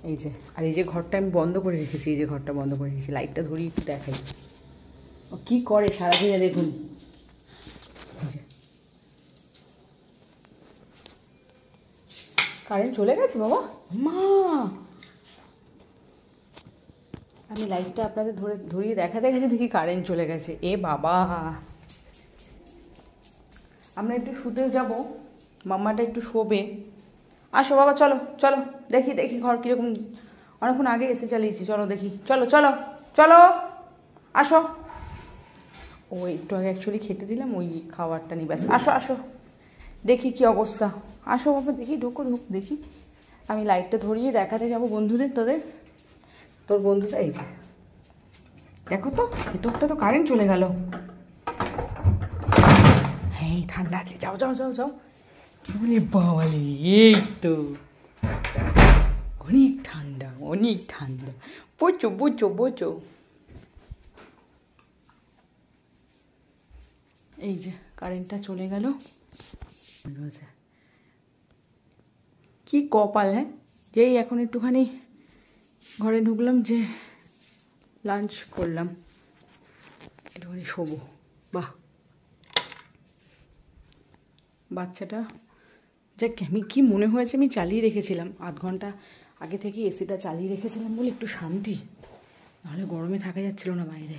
এই যে, আর এই যে ঘরটা আমি বন্ধ করে রেখেছি, এই যে ঘরটা বন্ধ করে রেখেছি, লাইটটা ধরিয়ে একটু দেখাই ও কী করে সারাদিনে দেখুন। এই যে কারেন্ট চলে গেছে বাবা, মা আমি লাইটটা আপনাদের ধরিয়ে দেখাতে গেছি, দেখি কারেন্ট চলে গেছে। এ বাবা, আমরা একটু শুতেও যাব, মাম্মাটা একটু শোবে। আসো বাবা, চলো চলো দেখি দেখি ঘর কীরকম, অনেকক্ষণ আগে এসে চালিয়েছি, চলো দেখি, চলো চলো চলো আসো। ও একটু আগে অ্যাকচুয়ালি খেতে দিলাম, ওই খাবারটা নিয়ে ব্যস্ত। আসো আসো দেখি কি অবস্থা, আসো বাবা দেখি, ঢোকো ঢোক দেখি। আমি লাইটটা ধরিয়ে দেখাতে যাবো বন্ধুদের, তোর বন্ধুটা। এই দেখো তো, ভেতরটা তো কারেন্ট চলে গেল। হ্যাঁ ঠান্ডা আছে, যাও যাও যাও যাও। বলে বাবালে, এই তো অনেক ঠান্ডা, অনেক ঠান্ডা, বোঝো বোঝো বোঝো। এই যে কারেন্টটা চলে গেল, কি কপাল। হ্যাঁ, যেই এখন একটুখানি ঘরে ঢুকলাম, যে লাঞ্চ করলাম, একটুখানি শোবো। বাহ, বাচ্চাটা যাক, আমি কি মনে হয়েছে আমি চালিয়ে রেখেছিলাম, আধ ঘন্টা আগে থেকে এসিটা চালিয়ে রেখেছিলাম বলে একটু শান্তি, নাহলে গরমে থাকা যাচ্ছিল না বাইরে।